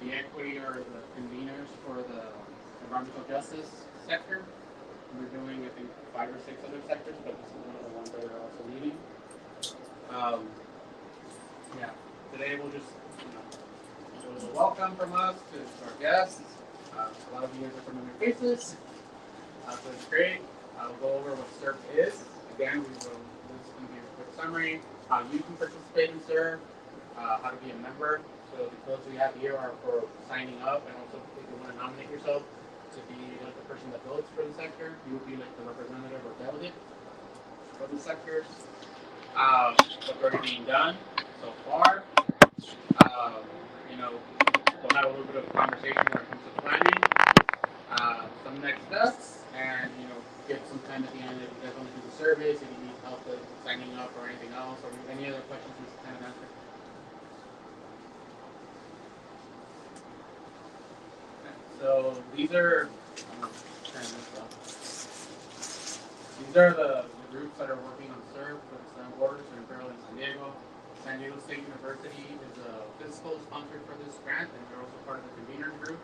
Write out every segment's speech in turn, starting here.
the equity or the conveners for the environmental justice sector. We're doing, I think, 5 or 6 other sectors, but this is one of the ones that we're also leading. Yeah, today we'll just, do a little welcome from us to our guests. A lot of you guys are familiar faces, so it's great. I'll go over what CERF is. Again, this is going to be a quick summary. How you can participate in CERF, how to be a member. So the codes we have here are for signing up, and also if you want to nominate yourself to be like the person that votes for the sector, you would be like the representative or delegate for the sectors. What's already being done so far. We'll have a little bit of a conversation when it comes to planning, some next steps, and get some time at the end if you guys want to do the surveys, if you need help with signing up or anything else, or any other questions we can kind of answer. Okay, so these are the groups that are working on CERF for the Southern Borders in Imperial and San Diego. San Diego State University is a fiscal sponsor for this grant, and they're also part of the convener group,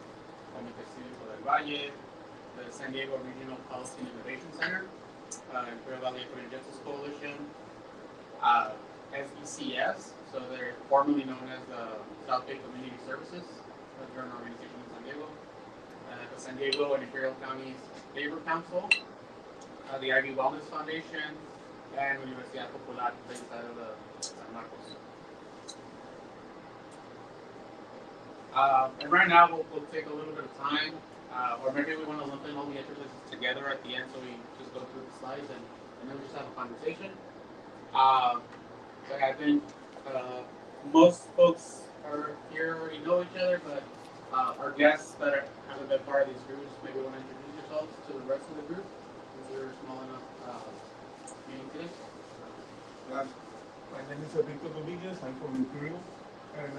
Comite, Civico del Valle, the San Diego Regional Policy and Innovation Center, Imperial Valle Equity and Justice Coalition, SECS, so they're formerly known as the South Bay Community Services, they're an organization in San Diego, the San Diego and Imperial Counties Labor Council, the Ivy Wellness Foundation, and Universidad Popular based out of the San Marcos. And right now we'll take a little bit of time, or maybe we want to lump in all the enterprises together at the end, so we just go through the slides and then we just have a conversation. Like I think most folks are here already know each other, but our guests that haven't been part of these groups maybe want to introduce yourselves to the rest of the group, since we're small enough meeting today. My name is Civico. I'm from Imperial, and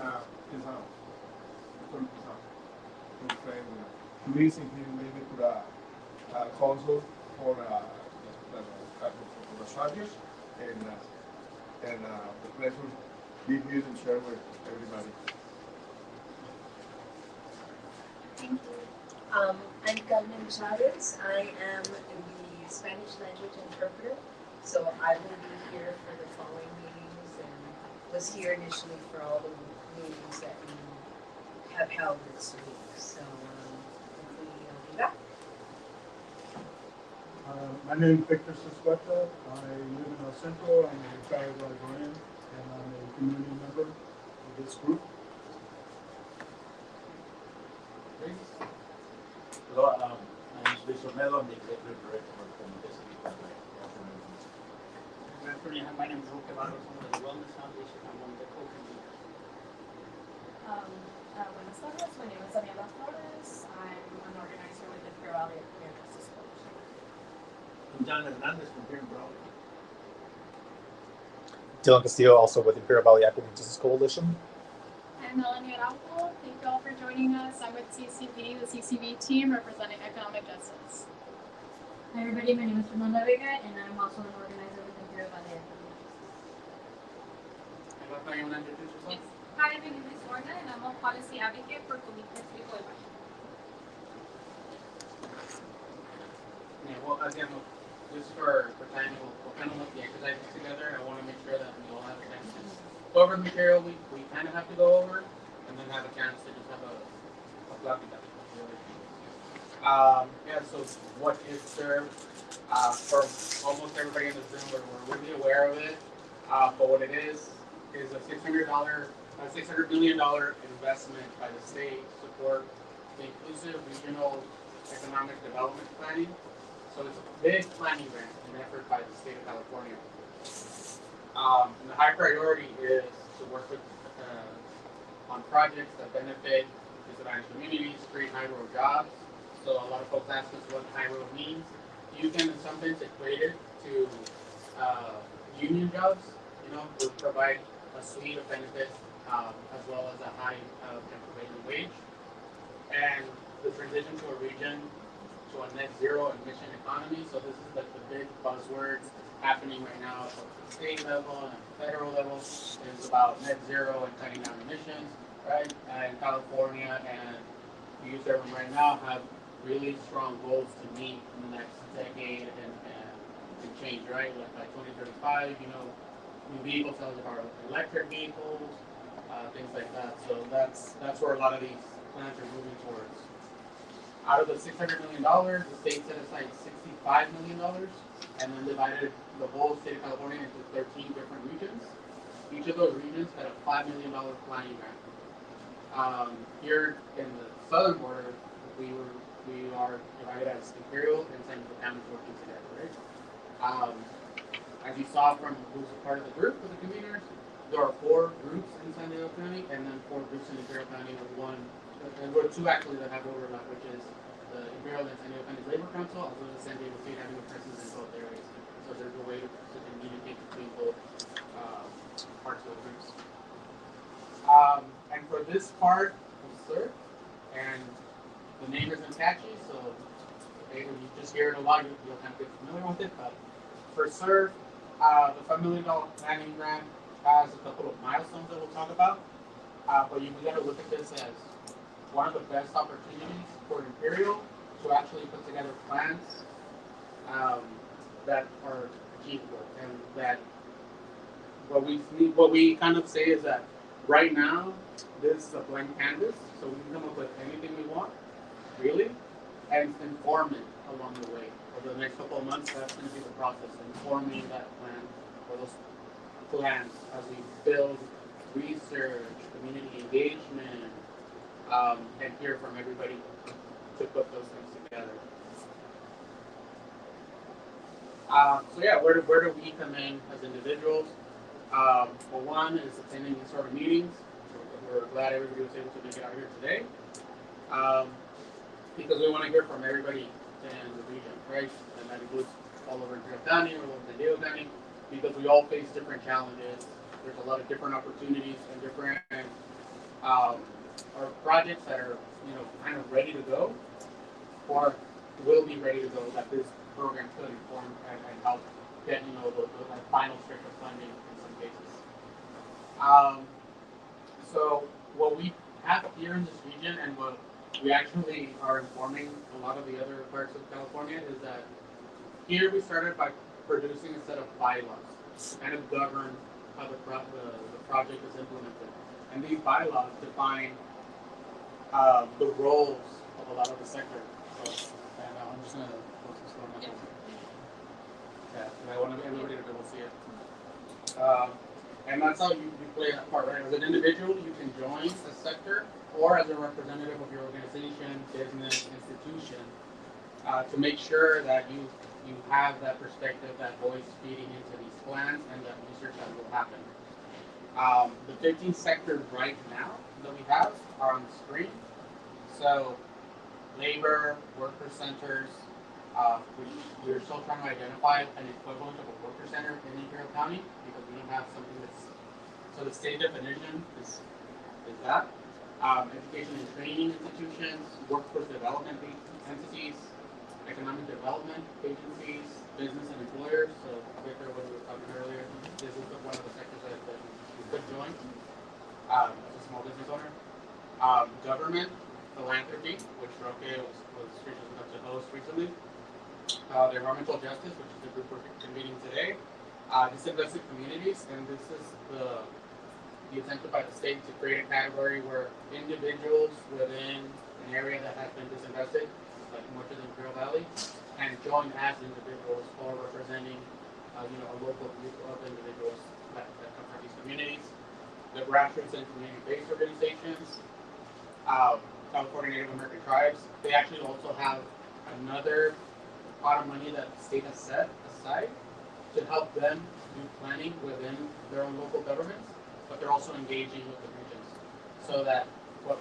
recently maybe to the council for the charges, and the pleasure be here and share with everybody. Thank you. I'm Carmen Chavez. I am the Spanish language interpreter, so I will be here for the following meetings and was here initially for all the meetings that we have held this week. So hopefully I'll be back. My name is Victor Sisqueta. I live in El Centro. I'm a retired librarian, and I'm a community member of this group. Hello, my name is Luis Ornedo. I'm the executive director of Comite. My name is Roque Barros. I'm with the Wellness Foundation. I'm one of the co-conveners. Buenas tardes. My name is Daniela Flores. I'm an organizer with the Imperial Valle Equity and Justice Coalition. I'm John Hernandez from here in Broward. Dylan Castillo, also with Imperial Valle Equity and Justice Coalition. I'm Melanie Araujo. Thank you all for joining us. I'm with CCV, the CCV team representing economic justice. Hi everybody, my name is Fernanda Vega, and I'm also an organizer with Imperial Valle Equity. You want to introduce yourself? Yes. Hi, my name is Orna, and I'm a policy advocate for Comite Civico. Yeah, well, again, just for time, we'll kind of look the exercises together. I want to make sure that we all have a chance to go over the material we kind of have to go over, and then have a chance to just have a floppy that. Yeah, so what is CERF? For almost everybody in this room, we're really aware of it, but what it is a $600 million investment by the state to support the inclusive regional economic development planning. So it's a big planning grant, an effort by the state of California. And the high priority is to work with on projects that benefit disadvantaged communities, create high-road jobs. So a lot of folks ask us what high-road means. You can, in some sense, equate it to union jobs. To provide a suite of benefits as well as a high prevailing wage. And the transition to a region to a net zero emission economy. So this is like the big buzzword happening right now at the state level and at the federal level is about net zero and cutting down emissions. right? And California and the youth urban right now have really strong goals to meet in the next decade and change, right? Like by 2035, new vehicle sales are electric vehicles, things like that. So that's where a lot of these plans are moving towards. Out of the $600 million, the state set aside $65 million and then divided the whole state of California into 13 different regions. Each of those regions had a $5 million planning grant. Here in the southern border, we are divided as Imperial and San Diego counties working together, right? As you saw from who's a part of the group of the conveners, there are 4 groups in San Diego County and then 4 groups in Imperial County with one, and we're 2 actually that have overlap, which is the Imperial and San Diego County Labor Council, as well as San Diego State having a presence in both areas. So there's a way to communicate between both parts of the groups. And for this part of CERF, and the name isn't catchy, so when you just hear it a lot, you'll kind of get familiar with it. But for CERF, the $5 million planning grant has a couple of milestones that we'll talk about. But we got to look at this as one of the best opportunities for Imperial to actually put together plans that are achievable, and that what we kind of say is that right now this is a blank canvas, so we can come up with anything we want, really, and inform it along the way. Over the next couple of months, that's going to be the process, informing that plan or those plans as we build research, community engagement, and hear from everybody to put those things together. So yeah, where do we come in as individuals? Well, one is attending these sort of meetings. We're glad everybody was able to make it out here today, because we want to hear from everybody in the region, right? And that includes all over Imperial County, all over San Diego County, because we all face different challenges. There's a lot of different opportunities and different or projects that are kind of ready to go, or will be ready to go, that this program could inform and help get the final stretch of funding in some cases. So what we have here in this region, and what we actually are informing a lot of the other parts of California, is that here we started by producing a set of bylaws to kind of govern how the project is implemented. And these bylaws define the roles of a lot of the sector. So, and I'm just going to close this one up. Yeah, I want everybody to be able to see it. And that's how you play that part, right? As an individual, you can join a sector, or as a representative of your organization, business, institution, to make sure that you have that perspective, that voice feeding into these plans, and that research that will happen. The 15 sectors right now that we have are on the screen. So, labor, worker centers, which we're still trying to identify an equivalent of a worker center in Imperial County, because we don't have something that's, so the state definition is that. Education and training institutions, workforce development entities, economic development agencies, business and employers. So Victor, what we were talking earlier, this is one of the sectors that you could join as a small business owner. Government, philanthropy, which Roque was gracious enough to host recently. The environmental justice, which is the group we're convening today. Disinvested communities, and this is the attempt by the state to create a category where individuals within an area that has been disinvested, like much of the Imperial Valley, can join as individuals or representing a local group of individuals that come from these communities. The grassroots and community-based organizations, California Native American tribes, they actually also have another pot of money that the state has set aside to help them do planning within their own local governments, but they're also engaging with the regions, so that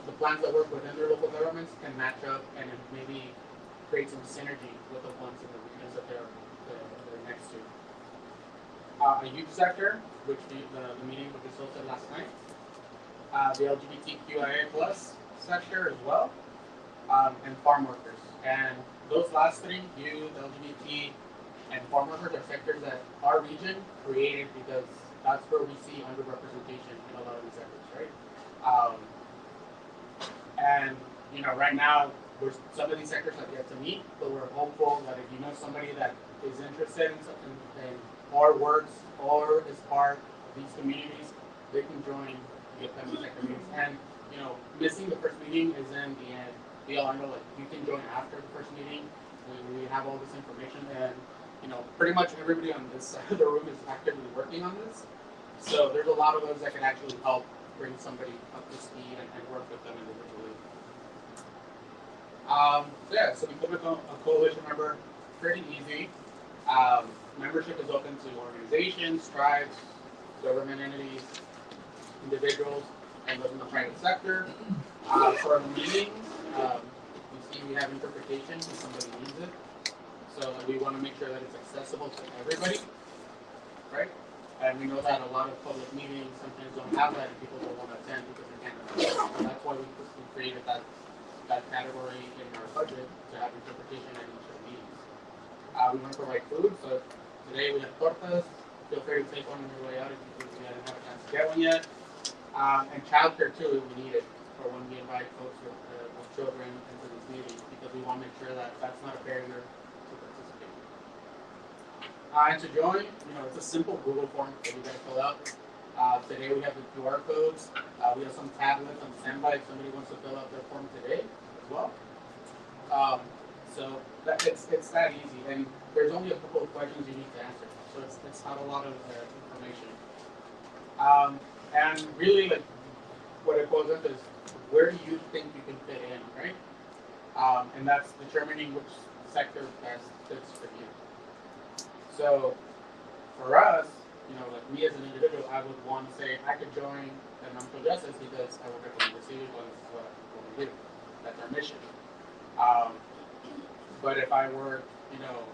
the plans that work within their local governments can match up and maybe create some synergy with the ones in the regions that they're next to. A youth sector, which the meeting which was hosted last night, the LGBTQIA+ sector as well, and farm workers. And those last three, youth, LGBT, and farm workers, are sectors that our region created because that's where we see underrepresentation in a lot of these sectors, right? And right now, some of these sectors have yet to meet, but we're hopeful that if you know somebody that is interested in something or works or is part of these communities, they can join the family sector meetings. And missing the first meeting isn't the end. Be all. I know, like, you can join after the first meeting. We have all this information, and pretty much everybody on this side of the room is actively working on this. So there's a lot of those that can actually help bring somebody up to speed and work with them individually. So become a coalition member, pretty easy. Membership is open to organizations, tribes, government entities, individuals, and those in the private sector. For the meetings, you see we have interpretation if somebody needs it. So we want to make sure that it's accessible to everybody, right? And we know that a lot of public meetings sometimes don't have that, and people don't want to attend because they can't understand. So that's why we created that category in our budget to have interpretation at each of the meetings. We want to provide food, so today we have tortas. Feel free to take one on your way out if you haven't had a chance to get one yet. And childcare too, we need it for when we invite folks with children into these meetings, because we want to make sure that that's not a barrier to participate. And to join, it's a simple Google form that you guys fill out. Today we have the QR codes. We have some tablets on standby if somebody wants to fill out their form today as well. So it's that easy, and there's only a couple of questions you need to answer. So it's not a lot of information. And really, like, what it goes up is, where do you think you can fit in, right? And that's determining which sector best fits for you. So for us, like me as an individual, I would want to say I could join environmental justice because I work at the Civico and this is what we do. That's our mission. But if I were,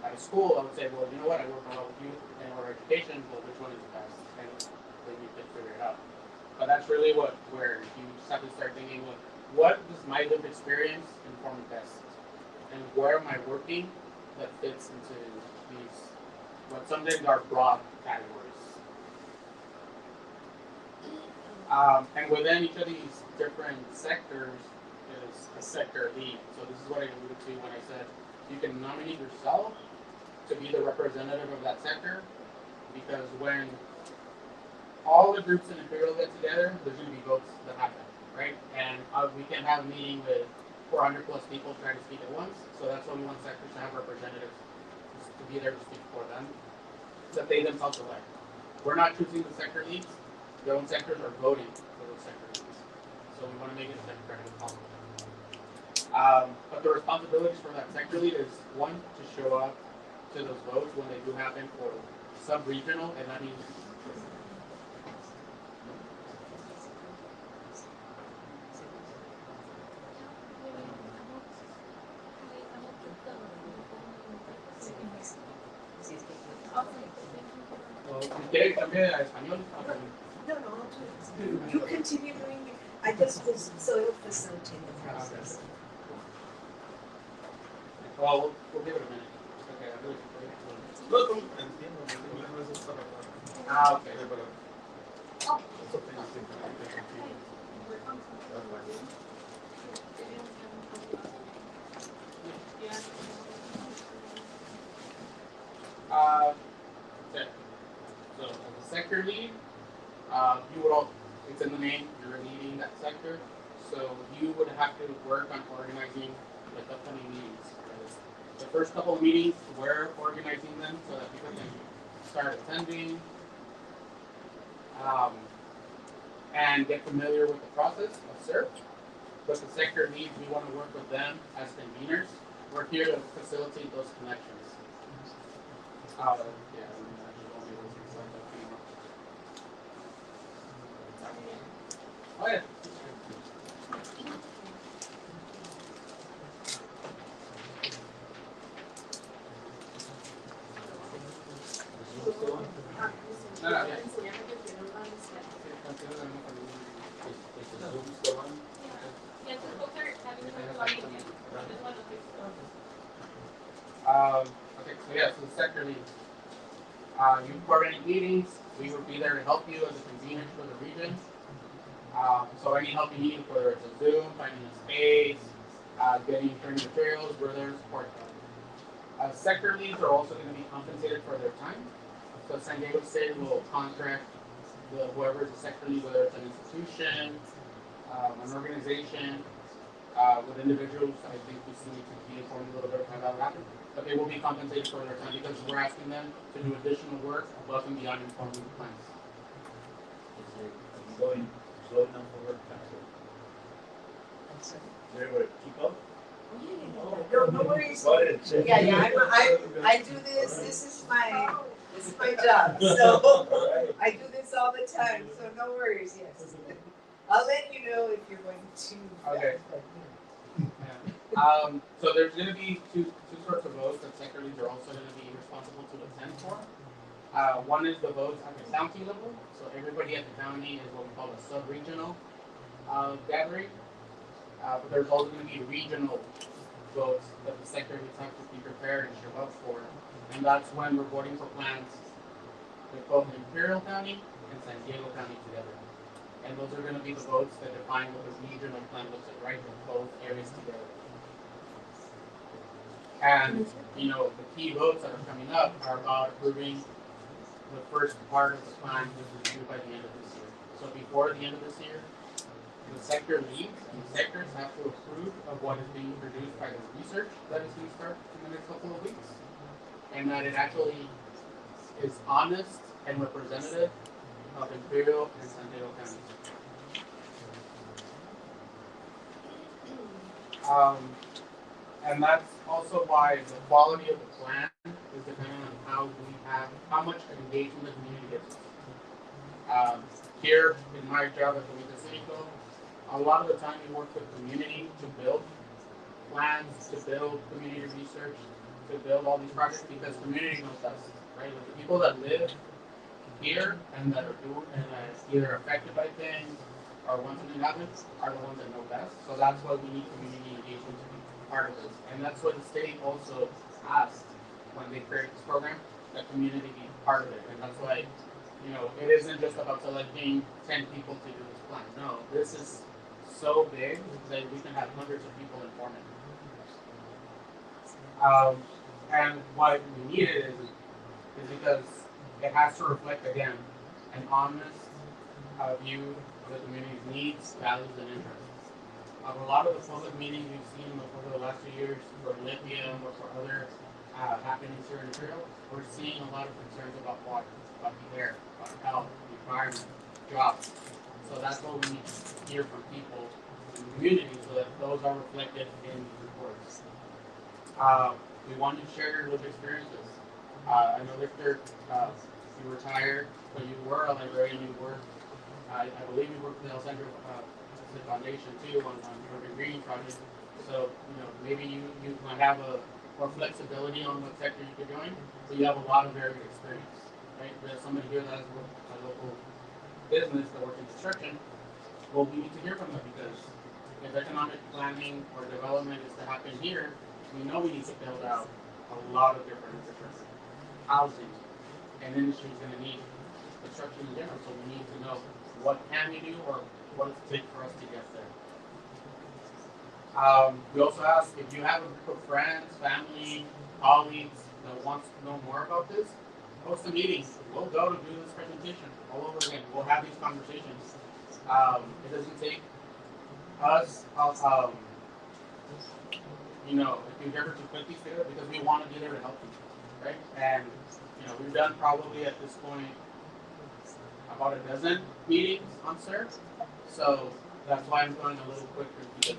at a school, I would say, well, you know what? I work a lot with youth and or education. Well, which one is the best? And then you can figure it out. But that's really where you just have to start thinking, well, what does my lived experience inform best? And where am I working that fits into these, what sometimes are broad categories? And within each of these different sectors is a sector lead. So this is what I alluded to when I said you can nominate yourself to be the representative of that sector, because when all the groups in Imperial get together, there's going to be votes that happen, right? And we can have a meeting with 400 plus people trying to speak at once. So that's why we want sectors to have representatives to be there to speak for them, that they themselves elect. We're not choosing the sector leads. Their own sectors are voting for those sector leads. So we want to make it as democratic as possible. But the responsibilities for that sector lead is, one, to show up to those votes when they do happen for sub-regional, and that means ¿Quiere que cambie a español? No, you continue doing it. I just was sort of facilitating the process. Well, we'll give it a minute. Okay, I'm really No, entiendo. okay. Okay. So, as a sector lead, you would all, it's in the name, you're leading that sector. So, you would have to work on organizing like upcoming meetings. The first couple of meetings, we're organizing them so that people can start attending and get familiar with the process of CERF. But the sector leads, we want to work with them as conveners. We're here to facilitate those connections. Oh, yeah. No, yeah. Yeah, the folks are having trouble logging in. Just one of Okay, so yeah, so the sector leads. You coordinate meetings. We would be there to help you as a convener for the region. So any help you need, whether it's a Zoom, finding a space, getting training materials, we're there to support them. Sector leads are also going to be compensated for their time. So San Diego State will contract whoever is a sector lead, whether it's an institution, an organization, with individuals. I think we still need to be informed a little bit of how that happens. But they will be compensated for their time because we're asking them to do additional work above and beyond informing the plans. Going slow enough for work, Very keep up. No worries. Go ahead, say. Yeah, I do this. This is my job. So I do this all the time. So no worries. Yes, I'll let you know if you're going to. Okay. So there's going to be two sorts of votes that sector leads are also going to be responsible to attend for. One is the votes at the county level. So everybody at the county is what we call a sub-regional gathering. But there's also going to be regional votes that the sector leads have to be prepared and show up for. And that's when we're voting for plans with both Imperial County and San Diego County together. And those are going to be the votes that define what the regional plan looks like, right? With both areas together. And, the key votes that are coming up are about approving the first part of the plan, which is due by the end of this year. So before the end of this year, the sector leads and the sectors have to approve of what is being produced by the research that is going to start in the next couple of weeks. And that it actually is honest and representative of Imperial and San Diego counties. And that's also why the quality of the plan is dependent on how much engagement the community gets. Here in my job at Comite Civico, a lot of the time we work with community to build plans, to build community research, to build all these projects because community knows best, right? Like the people that live here and that are either affected by things or want something to happen are the ones that know best. So that's why we need community engagement to be part of this. And that's what the state also asked when they created this program, that community be part of it. And that's why, it isn't just about selecting 10 people to do this plan. No, this is so big that we can have hundreds of people inform it. And why we need it is because it has to reflect, again, an honest view of the community's needs, values, and interests. A lot of the public meetings we've seen over the last few years for lithium or for other happenings here in Imperial, we're seeing a lot of concerns about water, about the air, about health, the environment, jobs. So that's what we need to hear from people in the community so that those are reflected in the reports. We want to share your lived experiences. I know Victor, you retired, but you were a librarian. You worked, I believe you worked with the El Centro Foundation too on your green project. So maybe you might have more flexibility on what sector you could join, but you have a lot of varied experience, right? There's somebody here that has worked a local business that works in construction. Well, we need to hear from them because if economic planning or development is to happen here, we know we need to build out a lot of different infrastructure, housing, and industry is going to need construction in general. So we need to know what can we do or what does it take for us to get there. We also ask if you have a group of friends, family, colleagues that wants to know more about this, host a meeting. We'll go to do this presentation all over again. We'll have these conversations. It doesn't take us, if you've ever to put these together because we want to be there to help you, right? And we've done probably at this point about a dozen meetings on CERF. So that's why I'm going a little quicker because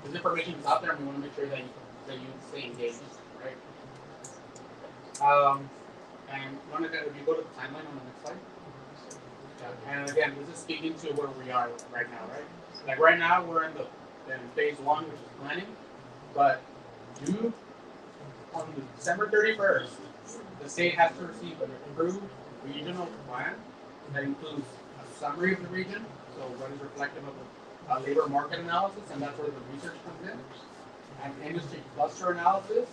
this information is out there and we want to make sure that you stay engaged, right? And if you go to the timeline on the next slide. And again, this is speaking to where we are right now, right? Like right now, we're in phase 1, which is planning. But on December 31st, the state has to receive an approved regional plan that includes a summary of the region, so what is reflective of the labor market analysis, and that's where the research comes in, an industry cluster analysis,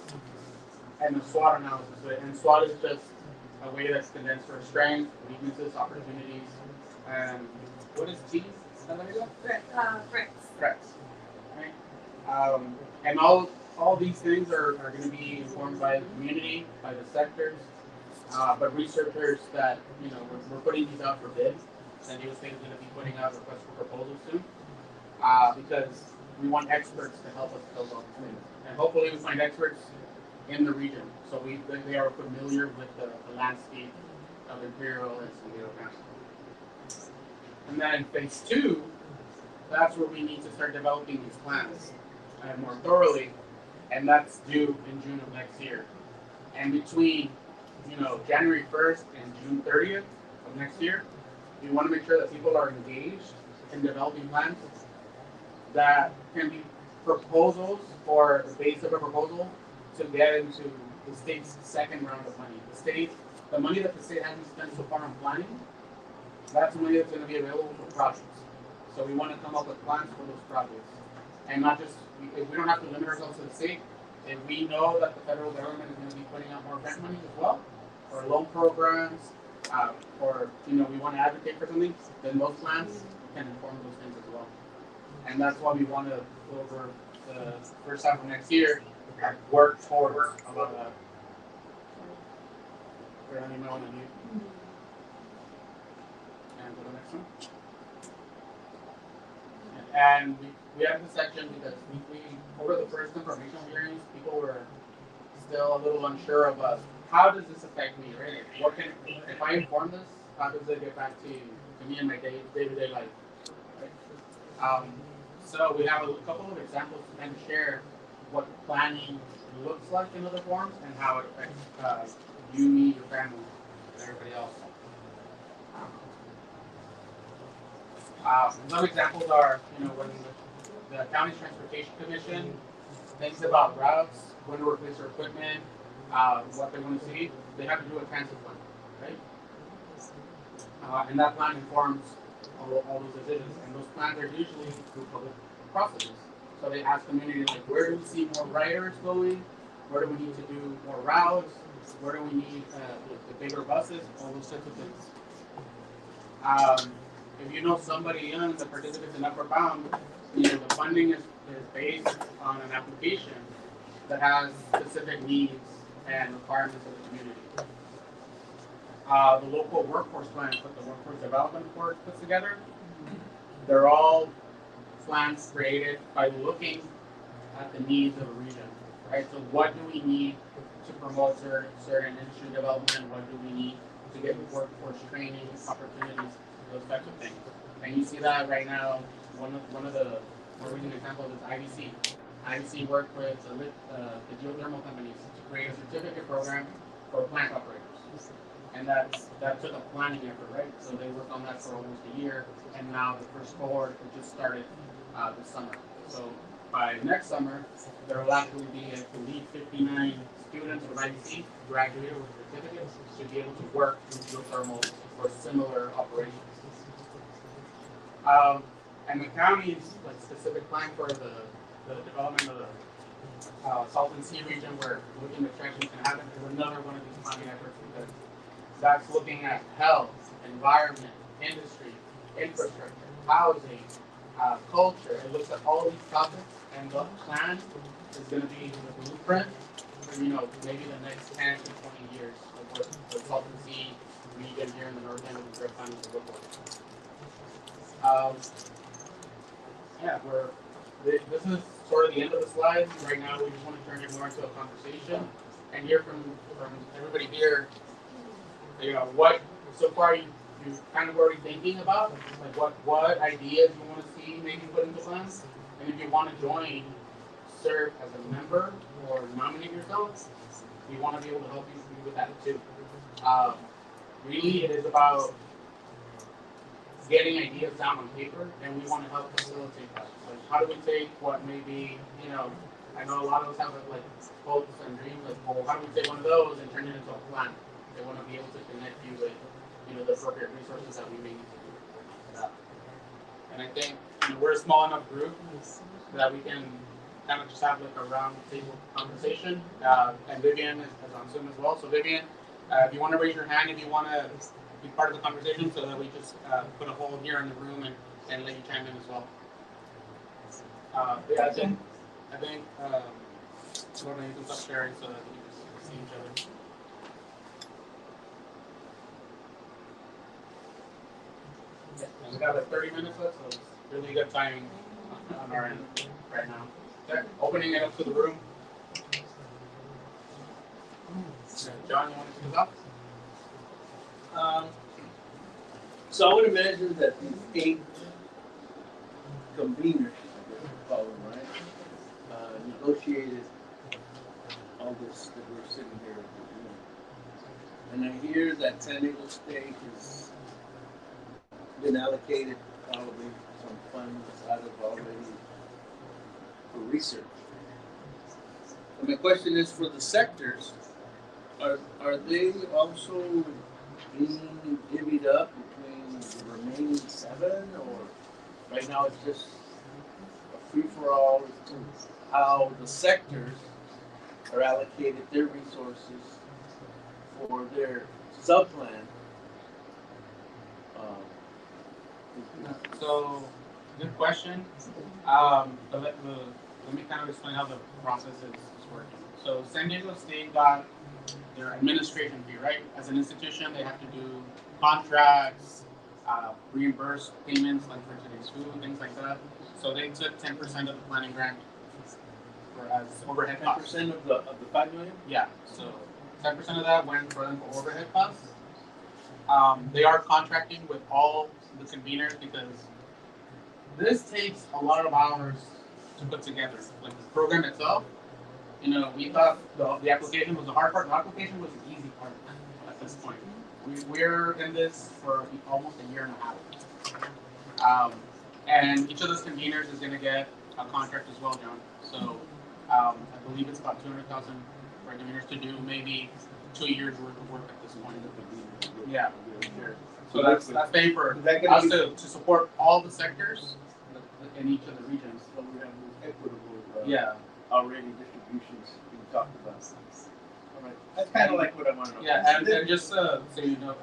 and a SWOT analysis. And SWOT is just a way that's condensed for strengths, weaknesses, opportunities, and what is T? Bricks. Correct. Right? And all these things are going to be informed by the community, by the sectors, but researchers that, we're putting these out for bids. San Diego State is going to be putting out requests for proposals soon, because we want experts to help us build all these things. And hopefully we find experts in the region, so they are familiar with the landscape of Imperial and San Diego County. And then phase 2, that's where we need to start developing these plans more thoroughly, and that's due in June of next year. And between, January 1st and June 30th of next year, we want to make sure that people are engaged in developing plans that can be proposals or the base of a proposal to get into the state's second round of money. The money that the state hasn't spent so far on planning, that's money that's going to be available for projects. So we want to come up with plans for those projects. And not just, we don't have to limit ourselves to the state. If we know that the federal government is going to be putting out more grant money as well, or loan programs, or we want to advocate for something, then those plans can inform those things as well. And that's why we want to, over the first half of next year, work towards a lot of that. And go to the next one. And we have this section because we over the first informational hearings, people were still a little unsure of how does this affect me, right? If I inform this, how does it get back to me in my day-to-day life, right? So we have a couple of examples to kind of share what planning looks like in other forms and how it affects you, me, your family, and everybody else. Some examples are, when the county's transportation commission thinks about routes, when to replace their equipment, what they want to see, they have to do a transit plan, right? And that plan informs all those decisions. And those plans are usually through public processes. So they ask community, like, where do we see more riders going? Where do we need to do more routes? Where do we need the bigger buses? All those types of things. If you know somebody young that participates in Upward Bound, the funding is based on an application that has specific needs and requirements of the community. The local workforce plans that the Workforce Development Board puts together, they're all plans created by looking at the needs of a region, right? So what do we need to promote certain industry development? What do we need to get workforce training opportunities? Those types of things. And you see that right now, one of the more recent examples is IBC. IBC worked with the geothermal companies to create a certificate program for plant operators. And that took a planning effort, right? So they worked on that for almost a year, and now the first cohort just started this summer. So by next summer, there will actually be, I believe, 59 students from IBC graduated with certificates to be able to work in geothermal or similar operations. And the county's specific plan for the development of the Salton Sea region, where looking at transition can happen, is another one of these planning efforts, because that's looking at health, environment, industry, infrastructure, housing, culture. It looks at all these topics, and the plan is going to be the blueprint for maybe the next 10 to 20 years of what the Salton Sea region here in the north end of the Imperial County will look like. This is sort of the end of the slides. Right now, we just want to turn it more into a conversation and hear from everybody here. What so far you've kind of already thinking about, like what ideas you want to see maybe put into plans, and if you want to join, serve as a member or nominate yourself, we want to be able to help you with that too. Really, it is about getting ideas down on paper, and we want to help facilitate that. Like, how do we take what maybe, I know a lot of us have hopes and dreams, well, how do we take one of those and turn it into a plan? They want to be able to connect you with, the appropriate resources that we may need to do that. And I think we're a small enough group that we can kind of just have a round table conversation. And Vivian is on Zoom as well. So Vivian, if you want to raise your hand, if you want to be part of the conversation, so that we just put a hole here in the room, and and let you chime in as well. Yeah, I think, Lorna, you can stop sharing so that we can see each other. We got like 30 minutes left, so it's really good timing on our end right now. Okay, opening it up to the room. John, you want to kick us off? So I would imagine that the 8 conveners, I guess we call them, right, negotiated all this that we're sitting here doing. And I hear that San Diego State has been allocated probably some funds out of already for research. And my question is for the sectors, are they also being divvied up between the remaining 7, or right now it's just a free-for-all as to how the sectors are allocated their resources for their sub-plan? So, good question. Let me kind of explain how the process is working. So, San Diego State got their administration fee, right? As an institution, they have to do contracts, reimburse payments like for today's food, things like that. So they took 10% of the planning grant for as overhead costs. 10% of the $5 million? Yeah. So 10% of that went for them for overhead costs. They are contracting with all the conveners because this takes a lot of hours to put together. Like the program itself, we thought the application was the hard part. The application was the easy part at this point. We're in this for almost a year and a half. And each of those conveners is going to get a contract as well, John. So I believe it's about 200,000 for conveners to do maybe 2 years worth of work at this point. Yeah. So that's paying for us to support all the sectors in each of the regions. So we have equitable Yeah. already distributions being talked about. All right. That's kind of like what I want to know. Yeah, and just so you know,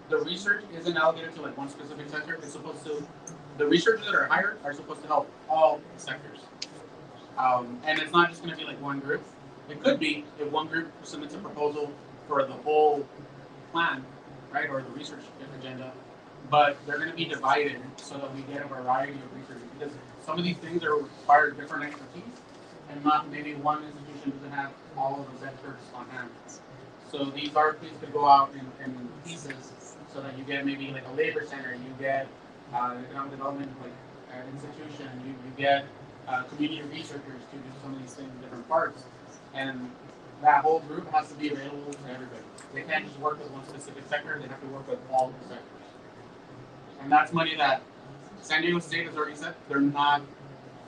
the research isn't allocated to like one specific sector. It's supposed to, the researchers that are hired are supposed to help all the sectors. And it's not just going to be like one group. It could be if one group submits a proposal for the whole plan, right, or the research agenda, but they're going to be divided so that we get a variety of research because some of these things are require different expertise, and not maybe one institution doesn't have all of those experts on hand. So these RFPs could go out in pieces so that you get maybe like a labor center, you get economic development like institution, you get community researchers to do some of these things in different parts, and that whole group has to be available to everybody. They can't just work with one specific sector; they have to work with all the sectors. And that's money that San Diego State has already said they're not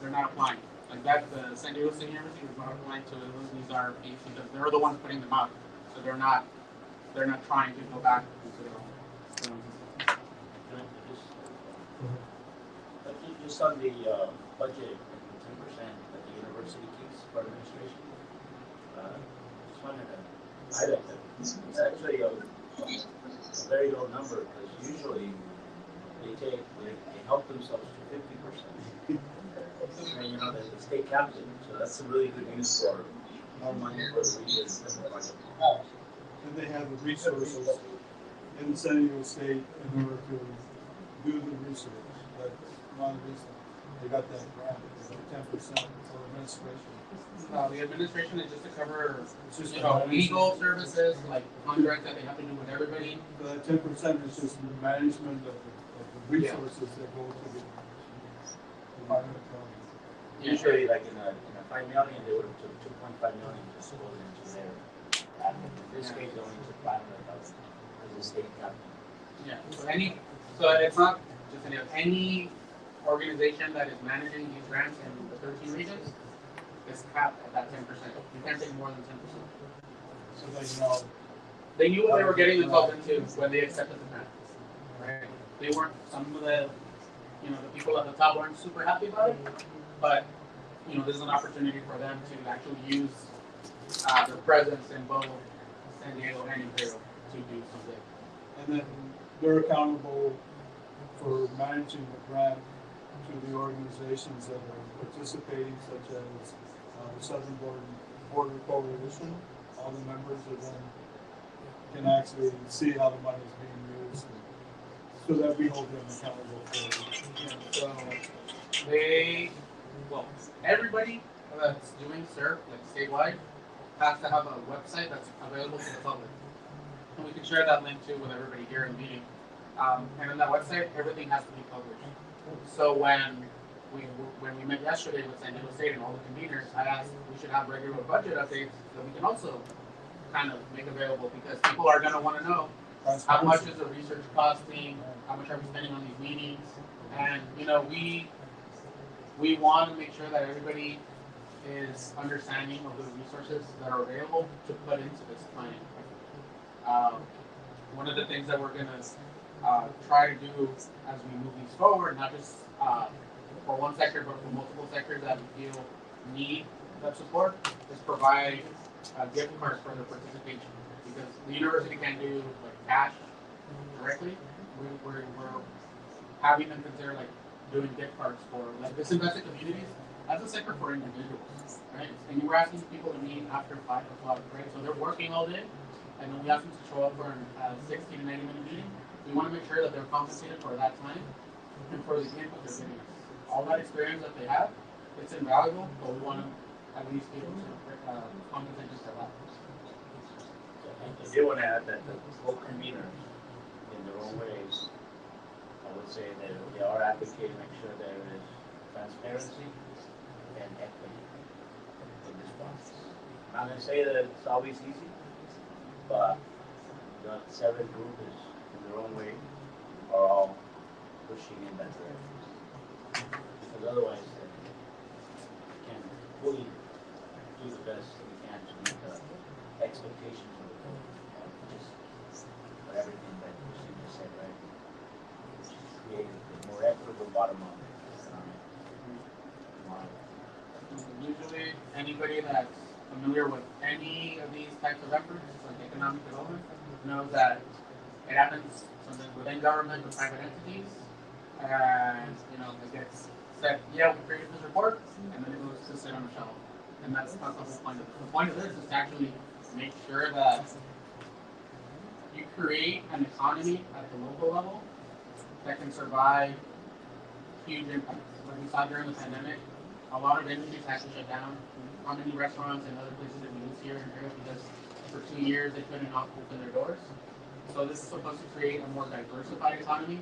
applying. Like that, the San Diego State University is not applying to these RFPs because they're the ones putting them out. So they're not trying to go back into their own. Just on the budget, 10% that the university keeps for administration. Just wanted to highlight that. It's actually a very low number because usually they help themselves to 50%. And the state caps it, so that's a really good use for more money for the regions than the budget. And they have the resources in San Diego State in order to do the research. That's one reason they got that grant, 10% for administration. The administration is just to cover legal services, like contracts that they have to do with everybody. The 10% is just the management of the resources that go to the environment. Usually, like in a 5 million, they would have took 2.5 million just to go into their admin. In this case, they only took 500,000 as a state capital. Yeah. So it's not just any organization that is managing these grants in the 13 regions is capped at that 10%. You can't take more than 10%. So they knew what they were getting themselves into when they accepted the grant. Right? They weren't, some of the people at the top weren't super happy about it, but this is an opportunity for them to actually use their presence in both San Diego and Imperial to do something. And then they're accountable for managing the grant to the organizations that are participating, such as the Southern Border Coalition. All the members of them can actually see how the money is being used, so that we hold them accountable for it. So everybody that's doing CERF, like statewide, has to have a website that's available to the public. And we can share that link too with everybody here in the meeting. And on that website, everything has to be published. So when we met yesterday with San Diego State and all the conveners, I asked we should have regular budget updates that we can also kind of make available, because people are going to want to know how much is the research costing, how much are we spending on these meetings, and we want to make sure that everybody is understanding of the resources that are available to put into this planning. One of the things that we're going to try to do as we move these forward, not just for one sector, but for multiple sectors that we feel need that support, is provide gift cards for their participation. Because the university can do like cash directly. We're having them consider like doing gift cards for like disinvested communities as a sector for individuals, right? And we're asking people to meet after 5 o'clock, right? So they're working all day, and then we ask them to show up for a 60 to 90 minute meeting. We want to make sure that they're compensated for that time and for the input they're giving us. All that experience that they have, it's invaluable, but we want to at least be able to compensate just for that. I do want to add that the whole conveners, in their own ways, I would say that they are advocating to make sure there is transparency and equity in this process. I'm not going to say that it's always easy, but the 7 group is, in their own way, are all pushing in that direction. Because otherwise, we can't fully do the best we can to meet the expectations of the board. Just for everything that you just said, right? Which is create a more equitable bottom-up economic model. Usually, anybody that's familiar with any of these types of efforts, like economic development, knows that it happens sometimes within government or private entities, and it gets said, yeah, we created this report, and then it goes to sit on a shelf. And that's not the whole point of it. The point of this is to actually make sure that you create an economy at the local level that can survive huge impacts. Like we saw during the pandemic, a lot of industries had to shut down. How many restaurants and other places that we use here in Europe, because for 2 years they couldn't open their doors. So this is supposed to create a more diversified economy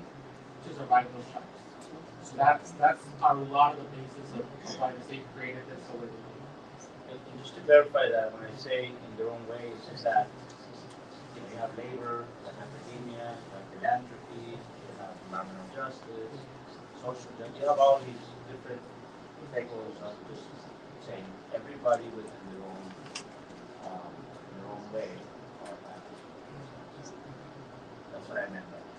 to survive those shocks. So that's a lot of the basis of why the state created this. So And just to verify that, when I say in their own ways, is that you have labor, you have academia, you have philanthropy, you have environmental justice, social justice, you have all these different stakeholders. I'm just saying everybody within their own way are actors. That's what I meant by that.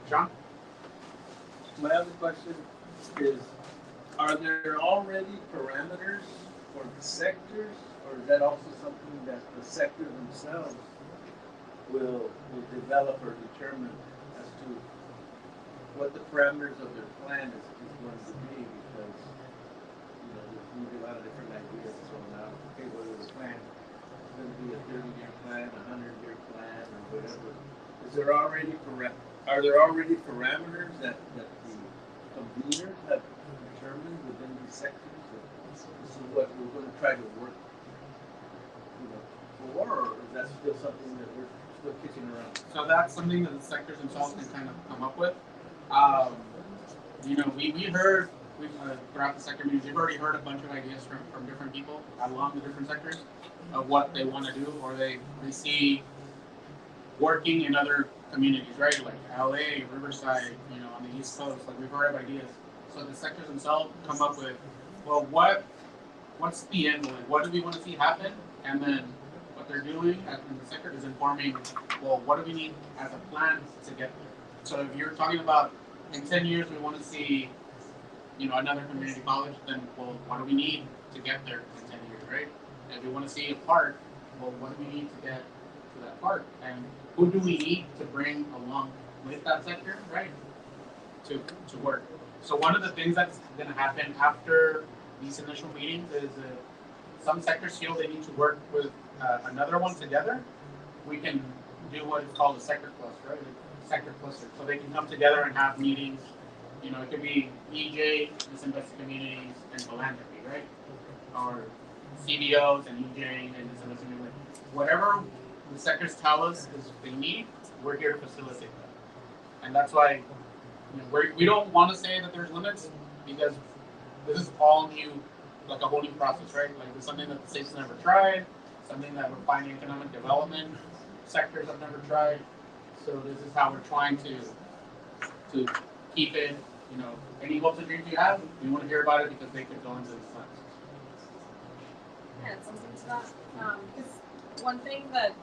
John? My other question is, are there already parameters for the sectors, or is that also something that the sectors themselves will develop or determine as to what the parameters of their plan is going to be? Because there's going to be a lot of different ideas thrown out. Okay, whether the plan is going to be a 30-year plan, a 100-year plan, or whatever. Are there already parameters that the conveners have determined within these sectors that this is what we're going to try to work for, or is that still something that we're still kicking around? So that's something that the sectors themselves can kind of come up with. We heard throughout the sector meetings, we've already heard a bunch of ideas from different people along the different sectors of what they want to do, or they see working in other communities, right? Like LA, Riverside, on the East Coast. Like we've heard of ideas. So the sectors themselves come up with, well, what's the end goal? What do we want to see happen? And then what they're doing in the sector is informing, well, what do we need as a plan to get there? So if you're talking about in 10 years we want to see, another community college, then well, what do we need to get there in 10 years, right? And if we want to see a park, well, what do we need to get to that park? And who do we need to bring along with that sector, right? to work. So one of the things that's going to happen after these initial meetings is some sectors feel they need to work with another one together. We can do what is called a sector cluster, right? A sector cluster. So they can come together and have meetings. You know, it could be EJ, disinvested communities, and philanthropy, right? Or CBOs and EJ and disinvested communities. Whatever the sectors tell us is they need, we're here to facilitate that. And that's why we don't want to say that there's limits because this is all new, like a whole new process, right? Like it's something that the state's never tried, something that we're finding economic development sectors have never tried. So this is how we're trying to keep it. You know, any hopes and dreams you have, we want to hear about it because they could go into this plan. Yeah, something to that. Because one thing that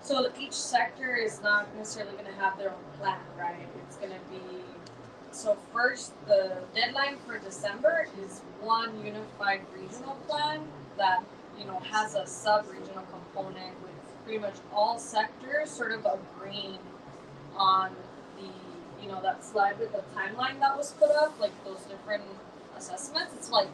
so each sector is not necessarily going to have their own plan, right? It's going to be, so first, the deadline for December is one unified regional plan that, you know, has a sub-regional component with pretty much all sectors sort of agreeing on the, you know, that slide with the timeline that was put up, like those different assessments. It's like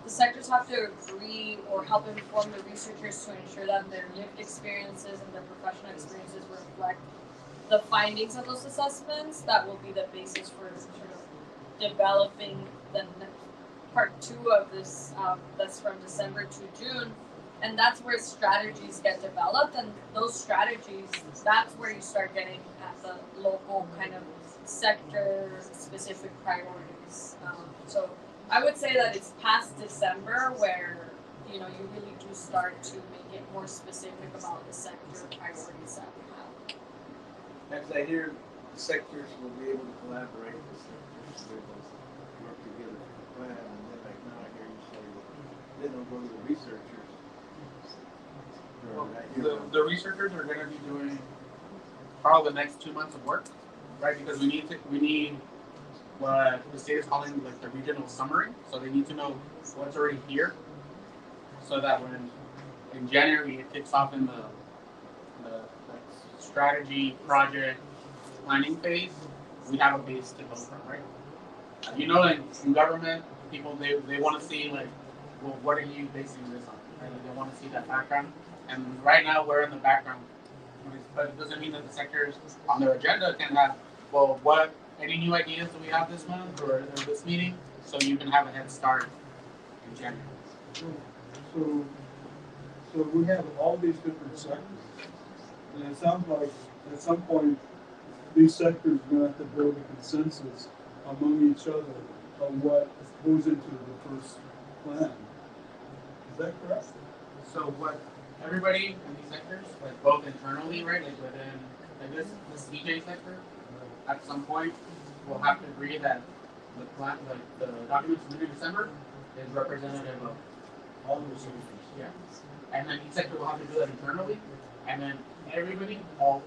the sectors have to agree or help inform the researchers to ensure that their lived experiences and their professional experiences reflect the findings of those assessments. That will be the basis for sort of developing the part 2 of this, that's from December to June. And that's where strategies get developed, and those strategies, that's where you start getting at the local kind of sector specific priorities. So I would say that it's past December where, you know, you really do start to make it more specific about the sector priorities that we have. As I hear the sectors will be able to collaborate, the sectors will be able to work together for the plan, and then like now I hear you say, then they'll go to the researchers. Well, the researchers are going to be doing probably the next 2 months of work, right? Because we need what the state is calling like the regional summary. So they need to know what's already here, so that when in January it kicks off in the strategy project planning phase, we have a base to build from, right? You know, in government, people they want to see like, well, what are you basing this on? Right? Like, they want to see that background. And right now we're in the background, but it doesn't mean that the sectors on their agenda can have, well, any new ideas do we have this month or this meeting, so you can have a head start in January. So we have all these different sectors, and it sounds like at some point these sectors are going to have to build a consensus among each other on what goes into the first plan. Is that correct? So what everybody in these sectors, like both internally, right, like within like this DJ sector, at some point will have to agree that the plan, like the document submitted in December, is representative of all the recipients. Yeah, and then each sector will have to do that internally, and then everybody, all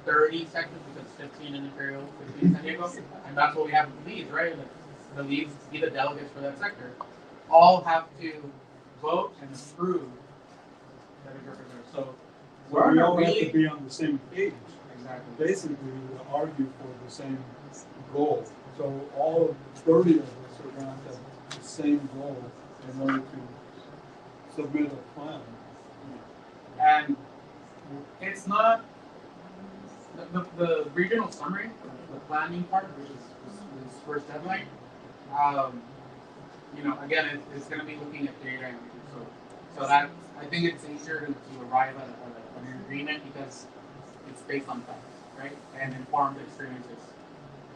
30 sectors, because 15 in Imperial, 15 in San Diego, and that's what we have with leads, right? Like the leads be the delegates for that sector, all have to vote and approve that is represented. So we all have to be on the same page. Exactly. Basically, to argue for the same goal. So all 30 of us are going to have the same goal in order to submit a plan. And it's not the regional summary, the planning part, which is first deadline. You know, again, it's going to be looking at data, and so that I think it's easier to arrive at an agreement because it's based on facts, right, and informed experiences.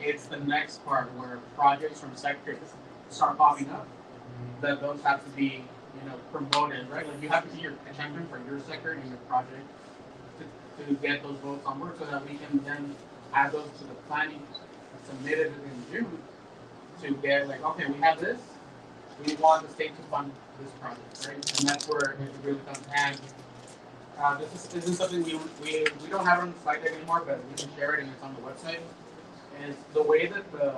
It's the next part where projects from sectors start popping up, that those have to be, you know, promoted, right? Like you have to see your champion for your sector and your project to get those votes on board, so that we can then add those to the planning submitted in June to get like, okay, we have this, we want the state to fund this project, right? And that's where it really comes. And this is something we don't have on the slide anymore, but we can share it and it's on the website. Is the way that the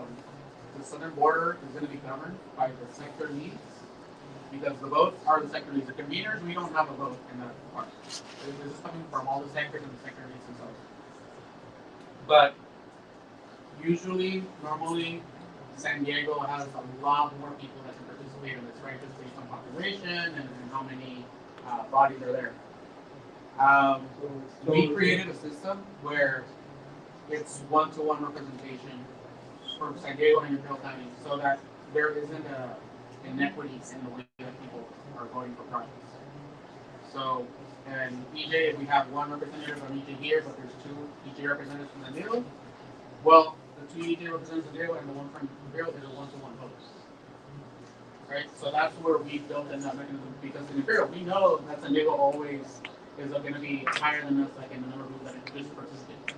southern border is going to be governed by the sector needs, because the votes are the sector needs. The conveners, we don't have a vote in that part. This is coming from all the sectors and the sector needs themselves. But Normally, San Diego has a lot more people that can participate in this, right? Just based on population and how many bodies are there. We created a system where it's one-to-one representation from San Diego and Imperial County, so that there isn't inequities in the way that people are voting for projects. So, and EJ, we have one representative from EJ here, but there's two EJ representatives from San Diego. Well, the two EJ representatives from San Diego and the one from Imperial is a one-to-one vote. Right? So that's where we built in that mechanism, because in Imperial, we know that San Diego always is going to be higher than us, like in the number of people that just participate.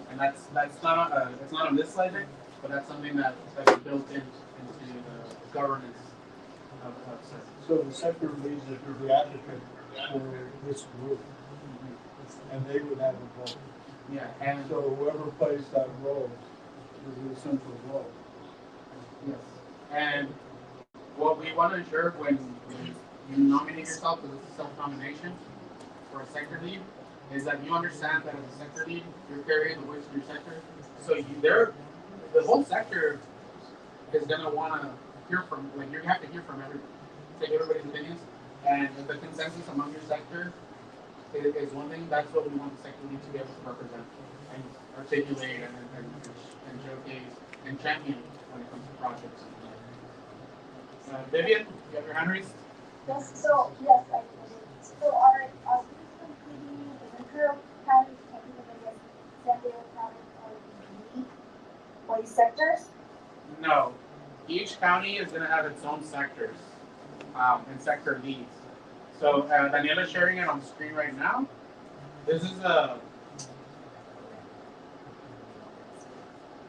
And that's not it's not on this slide deck, but that's something that's built into the governance of CERF. So the sector leads if you're the applicant for this group, and they would have a vote. Yeah, and So whoever plays that role is the central role. yes, and what we want to ensure when you nominate yourself as a self-nomination for a sector lead is that you understand that as a sector lead, you're carrying the voice of your sector. So the whole sector is gonna want to hear from, like, you have to hear from everybody, take everybody's opinions, and if the consensus among your sector is one thing, that's what we want the sector lead to be able to represent and articulate and showcase and champion when it comes to projects. Vivian, you have your hand raised? Yes, so, yes, I did. So are these completing the Imperial County, San Diego County, or the for these sectors? No. Each county is going to have its own sectors and sector leads. So Daniela's sharing it on the screen right now. This is a.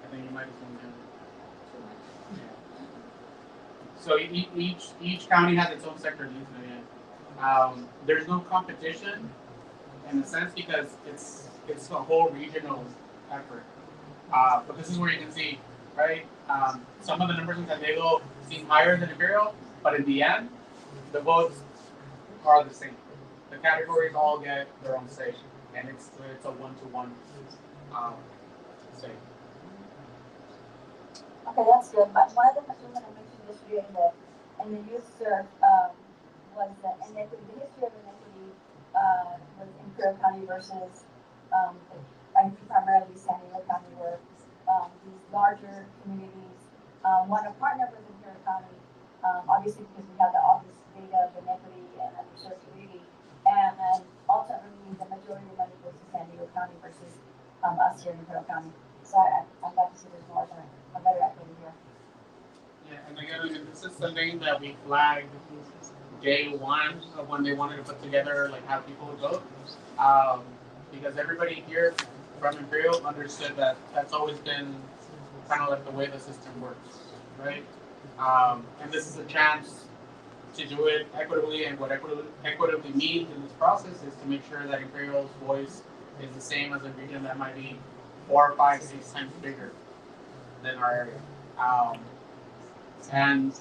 I think you might just want to. So each county has its own sector leads. There's no competition in a sense because it's a whole regional effort. But this is where you can see, right? Some of the numbers in San Diego seem higher than Imperial, but in the end, the votes are the same. The categories all get their own say, and it's a one-to-one say. Okay, that's good. But one of the questions that I mentioned yesterday in the youth CERF was the inequity. The history of inequity was Imperial County versus I think primarily San Diego County, where these larger communities want to partner with Imperial County, obviously because we have all this data of inequity and underserved community, and then ultimately the majority of the money goes to San Diego County versus us here in Imperial County. So I'm glad to see there's more of a better equity here. Yeah, and again, this is something that we flagged day one of when they wanted to put together, like, how people would vote. Because everybody here from Imperial understood that that's always been kind of like the way the system works, right? And this is a chance to do it equitably, and what equitably means in this process is to make sure that Imperial's voice is the same as a region that might be 4, 5, 6 times bigger than our area. And,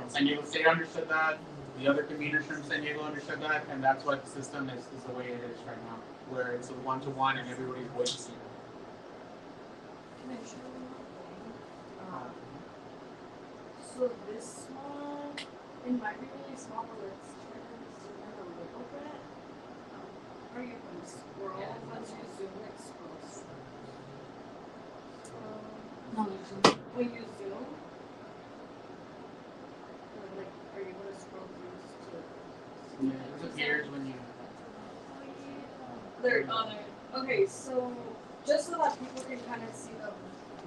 San Diego State understood that, the other communities from San Diego understood that, and that's why the system is the way it is right now, where it's a one-to-one and everybody's voice is equal. Can I show you one thing? So this one, it might be really small, but let's try to zoom in a little bit. Are you going to scroll? Yeah, once you zoom, it scrolls. No, you zoom. When you zoom, like, are you going to scroll through to? Yeah, it disappears when you. There. Okay, so just so that people can kind of see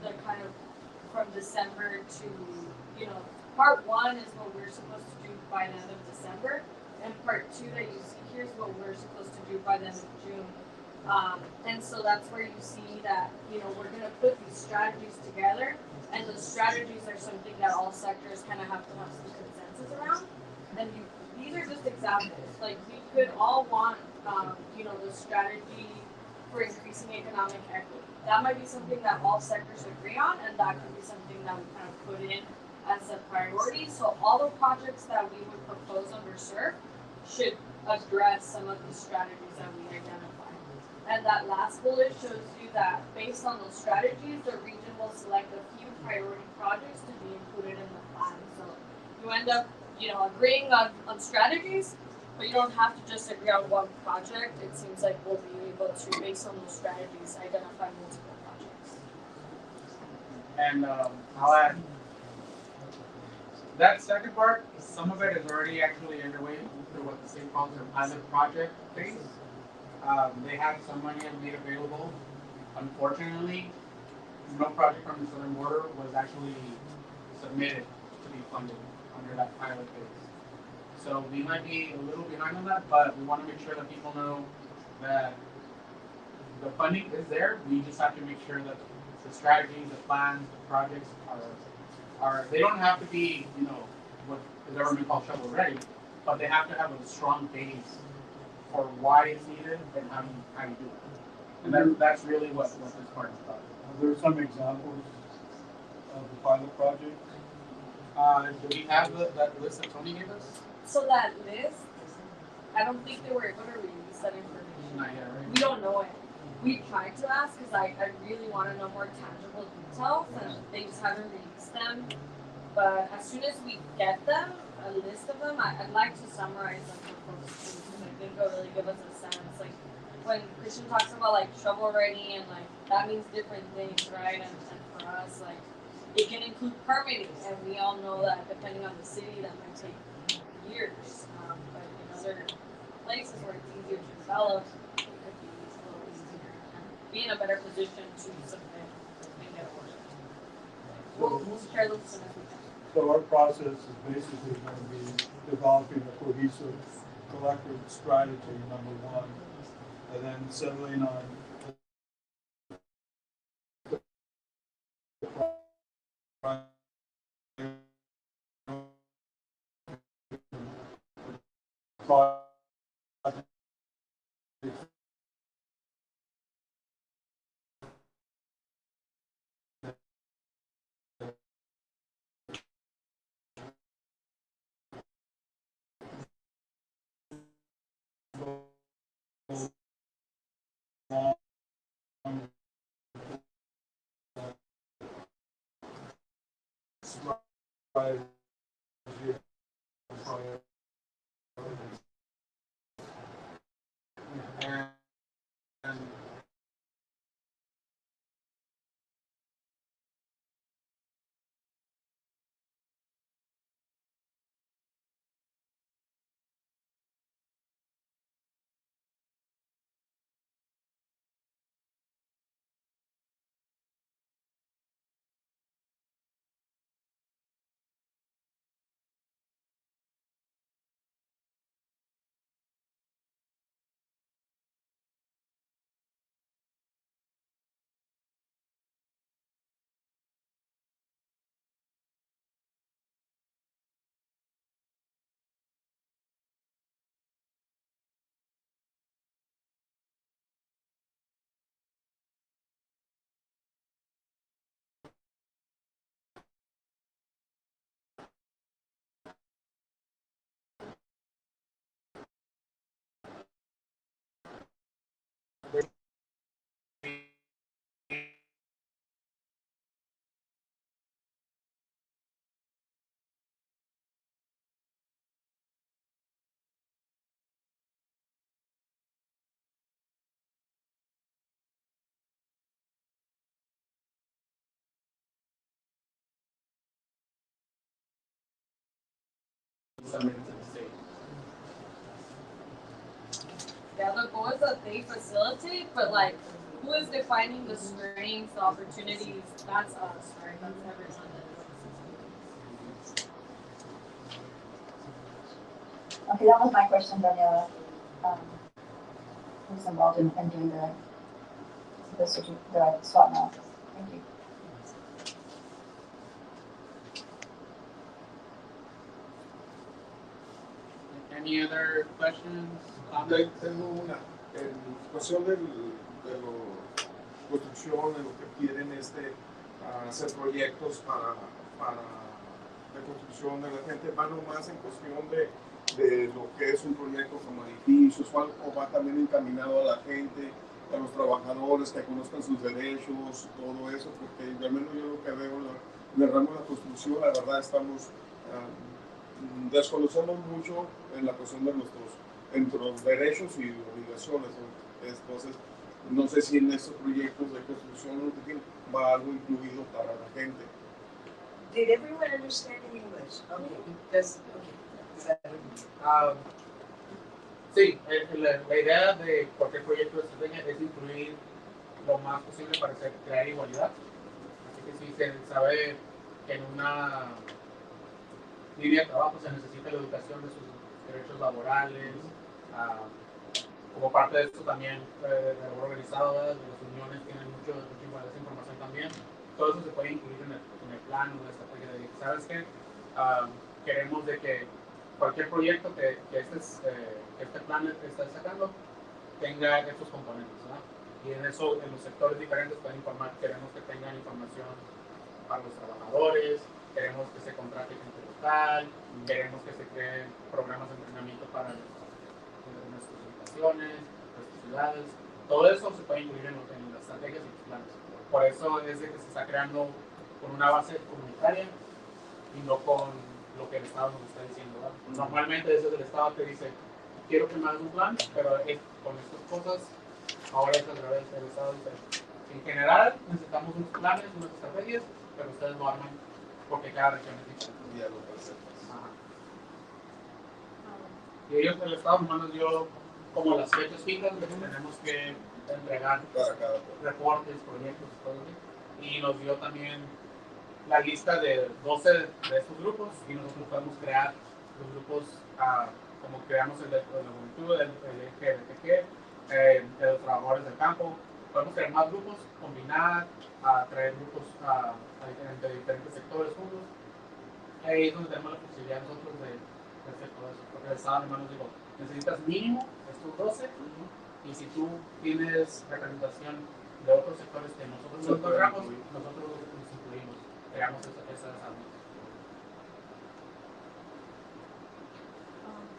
the kind of from December to, part 1 is what we're supposed to do by the end of December, and part 2 that you see here is what we're supposed to do by the end of June. And so that's where you see that, we're going to put these strategies together, and the strategies are something that all sectors kind of have to have some consensus around. And these are just examples. Like, we could all want, the strategy for increasing economic equity. That might be something that all sectors agree on, and that could be something that we kind of put in as a priority. So all the projects that we would propose under CERF should address some of the strategies that we identify. And that last bullet shows you that based on those strategies, the region will select a few priority projects to be included in the plan. So you end up, agreeing on strategies, but you don't have to just agree on one project. It seems like we'll be able to, based on those strategies, identify multiple projects. And I'll add that second part. Some of it is already actually underway through what the state calls their pilot project phase. They have some money made available. Unfortunately, no project from the southern border was actually submitted to be funded under that pilot phase. So we might be a little behind on that, but we want to make sure that people know that the funding is there. We just have to make sure that the strategies, the plans, the projects are they don't have to be, what the government calls shovel ready, but they have to have a strong base for why it's needed and how you do it. And that's really what this part is about. Are there some examples of the pilot project? Do we have that list that Tony gave us? So that list, I don't think they were able to release that information. Not yet, right? We don't know it. We tried to ask because I really want to know more tangible details, and they just haven't released them. But as soon as we get them, a list of them, I'd like to summarize them for folks too, because I think it'll really give us a sense. Like when Christian talks about like shovel ready and like that means different things, right? And for us, like it can include permitting, and we all know that depending on the city, that might take years. But in other places where it's easier to develop, it could be a little easier and be in a better position to submit and get ordered. We'll share those as soon as we can. So our process is basically going to be developing a cohesive collective strategy, number one, and then settling on Submitted to the state. Yeah, the goal is that they facilitate, but like, who is defining the strengths, the opportunities? That's us, right? That's everyone Okay, that was my question, Daniela. Who's involved in doing the swap now? Thank you. Any other questions, comments? Tengo una. En cuestión de la construcción, de lo que quieren hacer proyectos para la construcción de la gente, ¿va nomás en cuestión de lo que es un proyecto como edificios o algo, o va también encaminado a la gente a los trabajadores, que conozcan sus derechos, todo eso, porque al menos yo lo que veo en el ramo de la construcción, la verdad estamos, desconocemos mucho en la cuestión de nuestros derechos y obligaciones, ¿no? Entonces, no sé si en estos proyectos de construcción va algo incluido para la gente. Did everyone understand in English? Okay, because, okay. Sí, la idea de cualquier proyecto de estrategia es incluir lo más posible para crear igualdad. Así que sí, se sabe que en una línea de trabajo se necesita la educación de sus derechos laborales, como parte de esto también de labor organizada, de las uniones tienen mucha igualdad de información también. Todo eso se puede incluir en el plan o la estrategia de, ¿sabes qué? Queremos de que cualquier proyecto que este plan está sacando tenga estos componentes, ¿no? Y en eso, en los sectores diferentes pueden informar, queremos que tengan información para los trabajadores, queremos que se contrate gente local, queremos que se creen programas de entrenamiento para nuestras ubicaciones, nuestras ciudades. Todo eso se puede incluir en las estrategias y los planes. Por eso es de que se está creando con una base comunitaria y no con lo que el Estado nos está diciendo, ¿verdad? Normalmente es el Estado que dice, quiero que me hagas un plan, pero con estas cosas, ahora es al revés. El Estado dice, en general necesitamos unos planes, unas estrategias, pero ustedes lo arman porque cada región es diferente. Ya lo presentes. Y ellos, el Estado nos dio como las fechas fijas de que tenemos que entregar reportes, proyectos y todo eso. Y nos dio también la lista de 12 de estos grupos y nosotros podemos crear los grupos como creamos el de la juventud, el LGBTQ, de los trabajadores del campo. Podemos crear más grupos, combinar, traer grupos de diferentes sectores juntos. Ahí es donde tenemos la posibilidad nosotros de hacer todo eso. Porque el Estado además nos dijo, necesitas mínimo estos 12 y si tú tienes representación de otros sectores que nosotros no encontramos, nosotros los incluimos, creamos esas armas.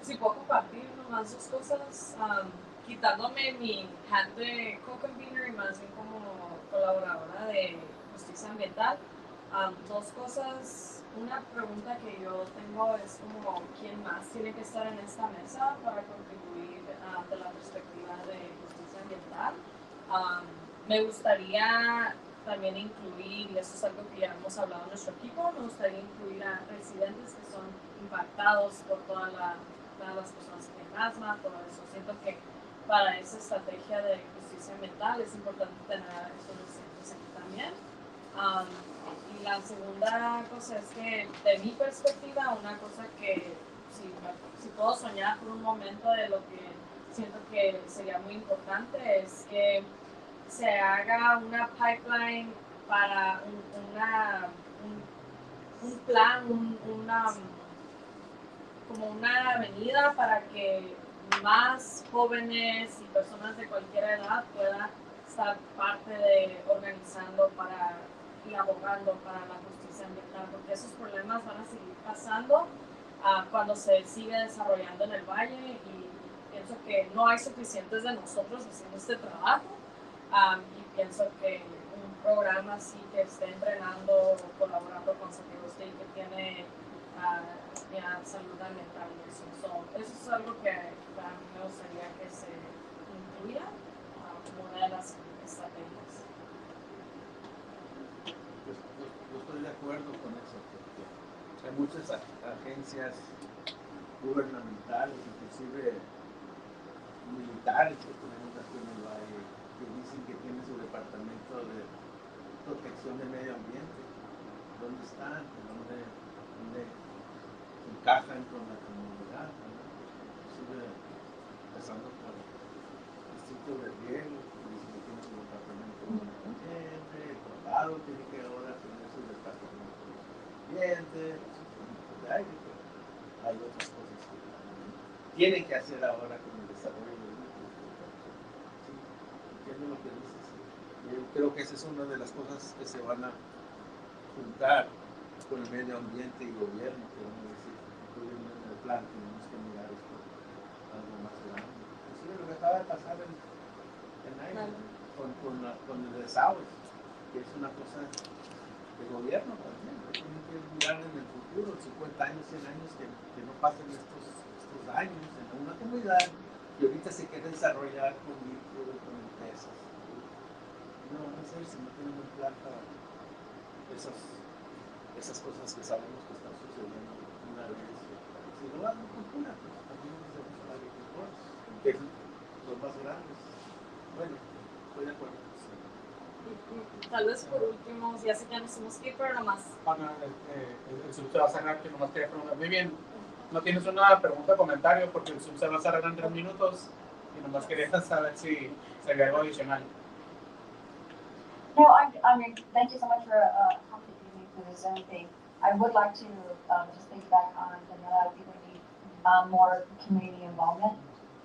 Si puedo compartir nomás dos cosas, quitándome mi hat de co-convener y más bien como colaboradora de justicia ambiental, dos cosas. Una pregunta que yo tengo es como, ¿quién más tiene que estar en esta mesa para contribuir de la perspectiva de justicia ambiental? Me gustaría también incluir, y eso es algo que ya hemos hablado en nuestro equipo, me gustaría incluir a residentes que son impactados por todas las personas que tienen asma, todo eso. Siento que para esa estrategia de justicia ambiental es importante tener a estos residentes aquí también. Y la segunda cosa es que, de mi perspectiva, una cosa que si puedo soñar por un momento de lo que siento que sería muy importante es que se haga una pipeline para un plan, como una avenida para que más jóvenes y personas de cualquier edad puedan estar parte de organizando y abogando para la justicia ambiental, porque esos problemas van a seguir pasando cuando se sigue desarrollando en el valle y pienso que no hay suficientes de nosotros haciendo este trabajo y pienso que un programa así que esté entrenando o colaborando con Civico que tiene ya salud ambiental y eso. Eso es algo que para mí me gustaría que se incluya como una de las estrategias. Pues, yo estoy de acuerdo con eso, porque hay muchas agencias gubernamentales, inclusive militares que tenemos aquí en el Valle, que dicen que tienen su departamento de protección del medio ambiente. ¿Dónde están? ¿Dónde encajan con la comunidad? Inclusive pasando por el distrito de riego, que dicen que tiene su departamento de medio ambiente, el condado tiene que ahora tener su departamento de ambiente, su departamento de aire, pero hay otras cosas que tienen que hacer ahora con el desarrollo del mundo. ¿Sí? Entiendo lo que dices. Yo creo que esa es una de las cosas que se van a juntar con el medio ambiente y gobierno, que van a decir, incluyendo en el plan, tenemos que mirar esto algo más grande. Inclusive lo que acaba de pasar en en aire, con el desagüe, que es una cosa de gobierno también, ¿no? Tienen que mirar en el futuro, 50 años, 100 años, que no pasen estos daños en una comunidad que ahorita se quiere desarrollar con empresas. No van a hacer si no tienen un plan para esas cosas que sabemos que están sucediendo una vez. Si no van a cultura, pues también necesitamos a la agricultura, que es los más grandes. Bueno, estoy de acuerdo. Tal vez por último, ya sé que ya nos hemos que ir, pero nomás. Bueno, el sub se va a cerrar, que nomás quería preguntar. Muy bien, no tienes una pregunta o comentario porque el sub se va a cerrar en 3 minutos y nomás quería saber si había algo adicional. No, I mean, thank you so much for accommodating me for the Zoom thing. I would like to just piggyback on Daniela. I think we need more community involvement.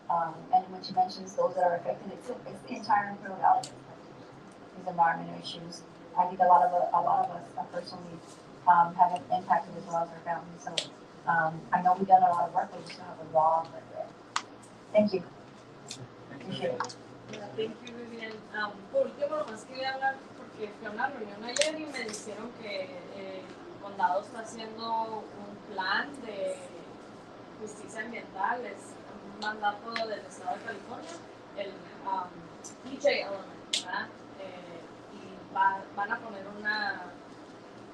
And when she mentions those that are affected, it's the entire Imperial Valley that's affected. These environmental issues. I think a lot of us personally have been impacted as well as our families. So I know we've done a lot of work, but we still have a long way to go. Thank you. Appreciate it. Thank you, Vivian. Por último, nomás quería hablar porque fui a una reunión ayer y me dijeron que el condado está haciendo un plan de justicia ambiental, es un mandato del estado de California, el PJ Element, ¿verdad? Y van a poner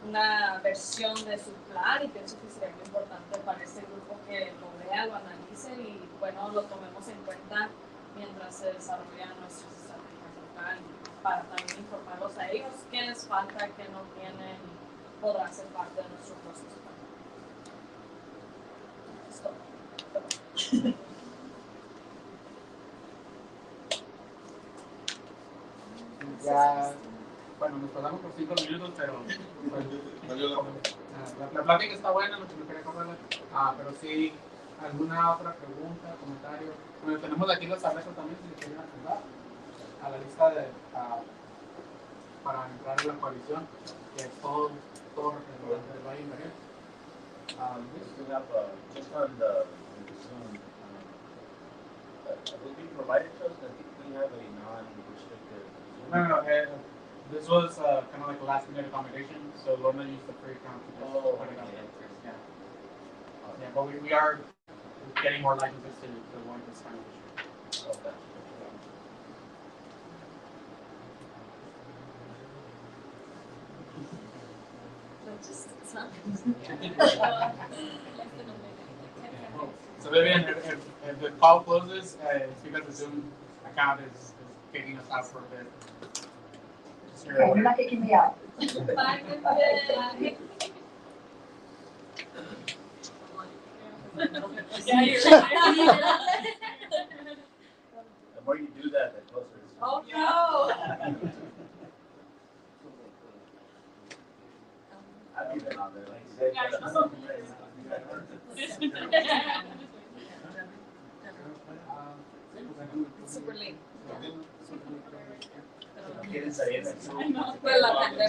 una versión de su plan y pienso que sería muy importante para este grupo que lo vea, lo analice y bueno, lo tomemos en cuenta mientras se desarrollan nuestras estrategias locales para también informarlos a ellos qué les falta, qué no tienen y podrá ser parte de nuestro proceso. Esto. Ya, bueno, nos pasamos por 5 minutos, pero la plática está buena, lo que me quería contar, pero sí, ¿alguna otra pregunta, comentario? Bueno, tenemos aquí los tableros también, si le quieren apuntar a la lista para entrar en la coalición, que es todo representante del Valle Imperial. Just on the Zoom, will be provided to us that we have a non-restricted Zoom? No, this was kind of like a last minute accommodation, so Lorna used the free account to just put it up. Yeah, but we are getting more licenses to avoid this kind of issue. Okay. So Vivian, if the call closes, it's because the Zoom account is kicking us out for a bit. Okay, you're not kicking me out. Bye, Vivian. Yeah, you're right. The more you do that, the closer it is. Oh no! I've been on there, like you said. It's super late. Quieren salir de Pues la pandemia